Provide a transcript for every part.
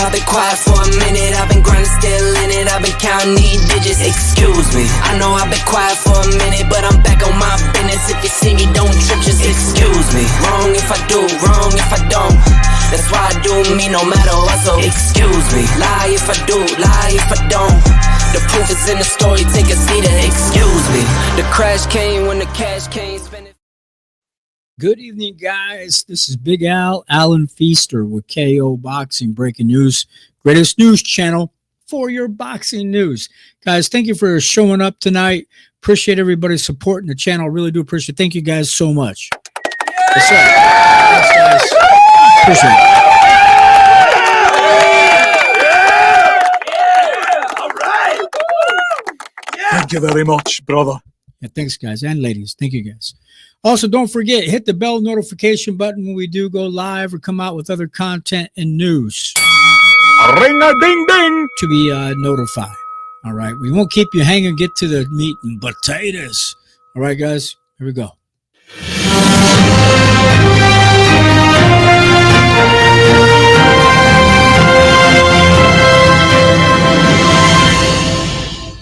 I've been quiet for a minute, I've been grinding, still in it, I've been counting these digits, excuse me. I know I've been quiet for a minute, but I'm back on my business. If you see me, don't trip, just excuse me. Wrong if I do, wrong if I don't. That's why I do me no matter what, so excuse me. Lie if I do, lie if I don't. The proof is in the story, take a seat and excuse me. The crash came when the cash came, spend it. Good evening, guys. This is Big Al, Alan Feaster with KO Boxing Breaking News, greatest news channel for your boxing news. Guys, thank you for showing up tonight. Appreciate everybody supporting the channel. Really do appreciate it. Thank you guys so much. Yes, sir. Thanks, guys. Appreciate it. All right. Thank you very much, brother. Yeah, thanks, guys, and ladies. Thank you, guys. Also, don't forget, hit the bell notification button when we do go live or come out with other content and news. Ring-a-ding-ding. To be notified. All right. We won't keep you hanging. Get to the meat and potatoes. All right, guys. Here we go.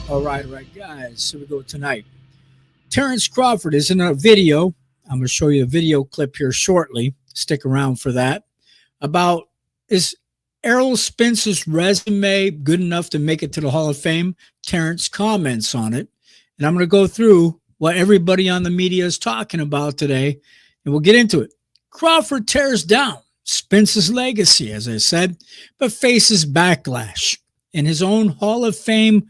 All right, guys. Here we go tonight. Terence Crawford is in a video. I'm going to show you a video clip here shortly. Stick around for that. About, is Errol Spence's resume good enough to make it to the Hall of Fame? Terence comments on it. And I'm going to go through what everybody on the media is talking about today, and we'll get into it. Crawford tears down Spence's legacy, as I said, but faces backlash in his own Hall of Fame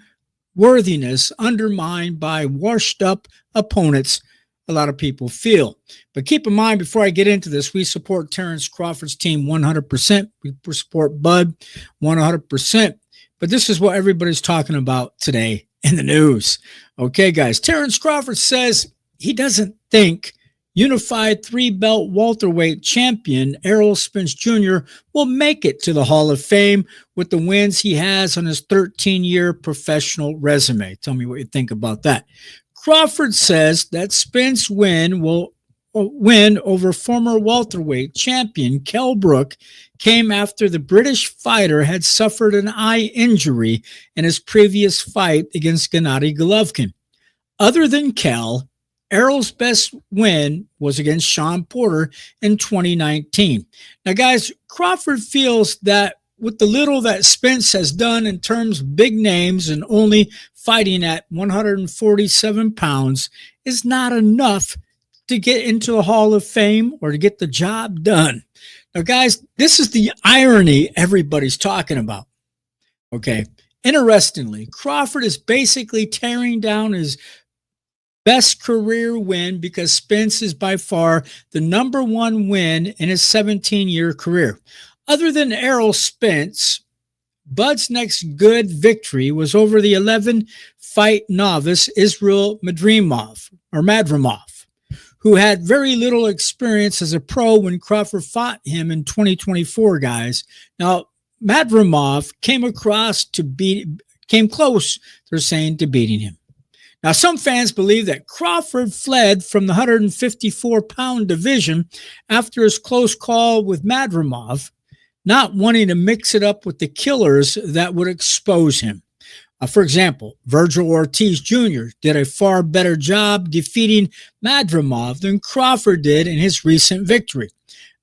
worthiness undermined by washed up opponents, a lot of people feel. But keep in mind, before I get into this, we support Terence Crawford's team 100%. We support Bud 100%. But this is what everybody's talking about today in the news. Okay, guys, Terence Crawford says he doesn't think unified three-belt welterweight champion Errol Spence Jr. will make it to the Hall of Fame with the wins he has on his 13-year professional resume. Tell me what you think about that. Crawford says that Spence win over former welterweight champion Kell Brook came after the British fighter had suffered an eye injury in his previous fight against Gennadiy Golovkin. Other than Kell, Errol's best win was against Shawn Porter in 2019. Now, guys, Crawford feels that with the little that Spence has done in terms of big names and only fighting at 147 pounds is not enough to get into the Hall of Fame or to get the job done. Now, guys, this is the irony everybody's talking about. Okay. Interestingly, Crawford is basically tearing down his best career win because Spence is by far the number one win in his 17-year career. Other than Errol Spence, Bud's next good victory was over the 11-fight novice Israil Madrimov, who had very little experience as a pro when Crawford fought him in 2024, guys. Now, Madrimov came close, they're saying, to beating him. Now, some fans believe that Crawford fled from the 154-pound division after his close call with Madrimov, not wanting to mix it up with the killers that would expose him. For example, Vergil Ortiz Jr. did a far better job defeating Madrimov than Crawford did in his recent victory.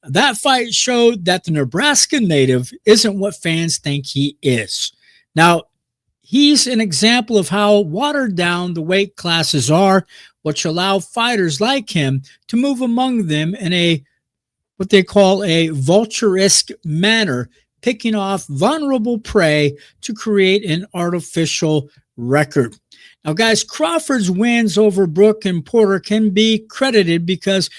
That fight showed that the Nebraska native isn't what fans think he is. Now, he's an example of how watered down the weight classes are, which allow fighters like him to move among them in what they call a vulture-esque manner, picking off vulnerable prey to create an artificial record. Now, guys, Crawford's wins over Brook and Porter can be credited because,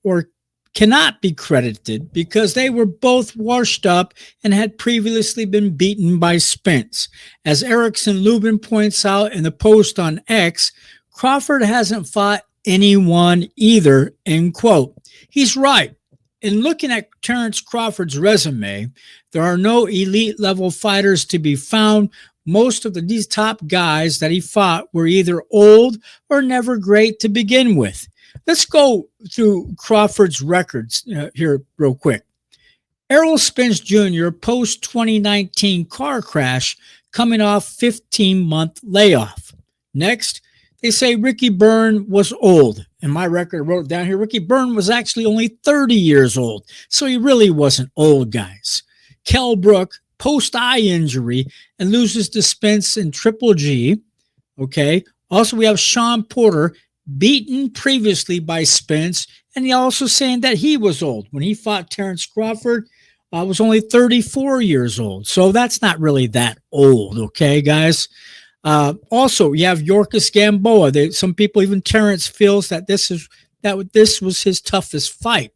or cannot be credited because they were both washed up and had previously been beaten by Spence. As Erickson Lubin points out in the post on X, Crawford hasn't fought anyone either, end quote. He's right. In looking at Terence Crawford's resume, there are no elite level fighters to be found. Most of these top guys that he fought were either old or never great to begin with. Let's go through Crawford's records here real quick. Errol Spence Jr. post-2019 car crash coming off 15-month layoff. Next, they say Ricky Byrne was old. In my record, I wrote it down here, Ricky Byrne was actually only 30 years old, so he really wasn't old, guys. Kell Brook, post-eye injury, and loses to Spence in Triple G. Okay. Also, we have Shawn Porter, beaten previously by Spence, and he also saying that he was old. When he fought Terence Crawford, was only 34 years old. So that's not really that old, okay, guys? Also, you have Yorkis Gamboa. Some people, even Terence, feels that this was his toughest fight.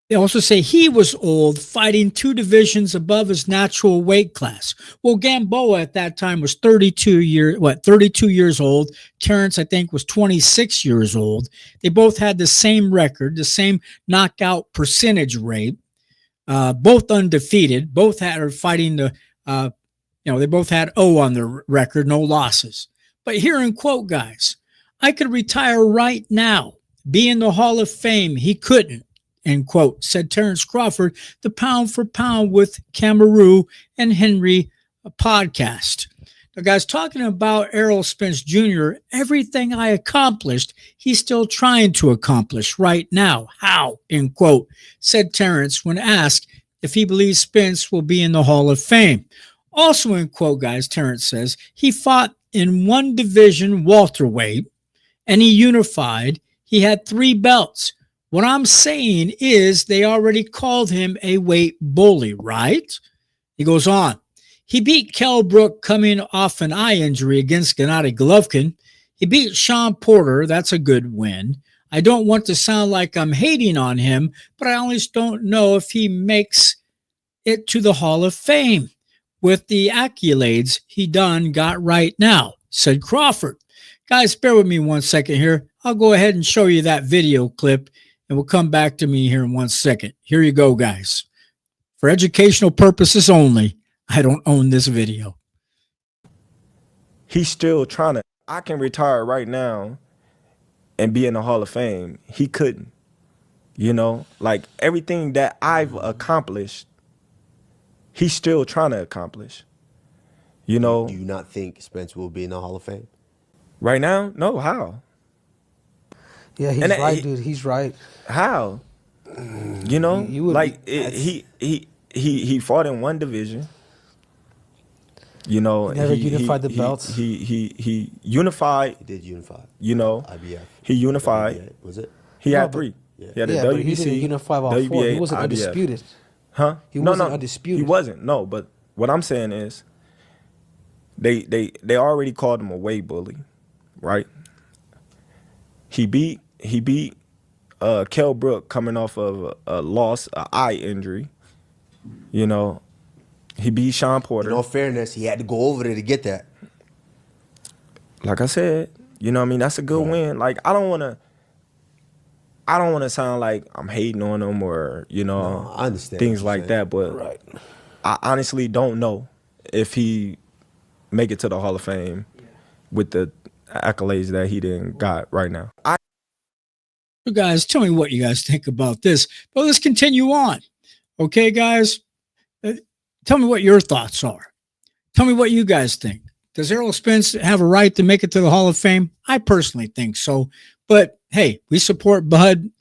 They also say he was old, fighting 2 divisions above his natural weight class. Well, Gamboa at that time was 32 years old. Terence, I think, was 26 years old. They both had the same record, the same knockout percentage rate, both undefeated. Both are fighting they both had O on their record, no losses. But here in quote, guys, I could retire right now, be in the Hall of Fame. He couldn't, end quote, said Terence Crawford, the Pound for Pound with Kamaru and Henry podcast. Now, guys, talking about Errol Spence Jr., everything I accomplished, he's still trying to accomplish right now. How, end quote, said Terence when asked if he believes Spence will be in the Hall of Fame. Also in quote, guys, Terence says he fought in 1 division welterweight and he unified. He had 3 belts. What I'm saying is they already called him a weight bully, right? He goes on. He beat Kell Brook coming off an eye injury against Gennadiy Golovkin. He beat Shawn Porter. That's a good win. I don't want to sound like I'm hating on him, but I almost don't know if he makes it to the Hall of Fame with the accolades he got right now, said Crawford. Guys, bear with me 1 second here. I'll go ahead and show you that video clip, and we'll come back to me here in 1 second. Here you go, guys. For educational purposes only, I don't own this video. He's still trying to. I can retire right now and be in the Hall of Fame. He couldn't. Like everything that I've accomplished, he's still trying to accomplish. Do you not think Spence will be in the Hall of Fame? Right now? No, how? Yeah, he's right, dude. He's right. How? He fought in 1 division. Never unified the belts. He unified. He did unify. IBF. He unified. WBA, was it? He had 3. Yeah, He had the but WBC, he didn't unify all 4. He wasn't IBF. undisputed. Huh? He wasn't undisputed. He wasn't. No, but what I'm saying is they already called him a weight bully, right? He beat Kell Brook coming off of a loss, an eye injury. He beat Shawn Porter. In all fairness, he had to go over there to get that. Like I said, that's a good win. Like I don't want to sound like I'm hating on him or No, I understand things like that, but I honestly don't know if he make it to the Hall of Fame with the accolades that he didn't got right now. So guys, tell me what you guys think about this. But let's continue on. Okay, guys? Tell me what your thoughts are. Tell me what you guys think. Does Errol Spence have a right to make it to the Hall of Fame? I personally think so. But hey, we support Bud,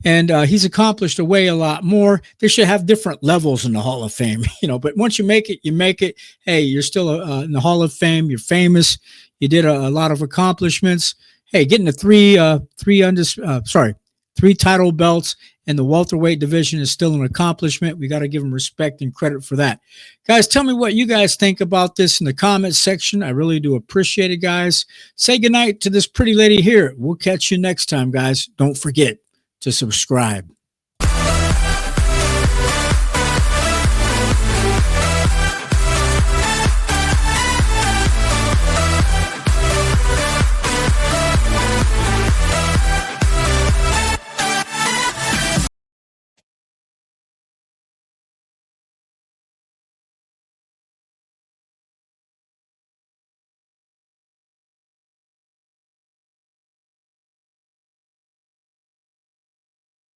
and he's accomplished a lot more. They should have different levels in the Hall of Fame, but once you make it, you make it. Hey, you're still in the Hall of Fame. You're famous. You did a lot of accomplishments. Hey, getting the 3 title belts in the welterweight division is still an accomplishment. We got to give him respect and credit for that. Guys, tell me what you guys think about this in the comments section. I really do appreciate it, guys. Say goodnight to this pretty lady here. We'll catch you next time, guys. Don't forget to subscribe.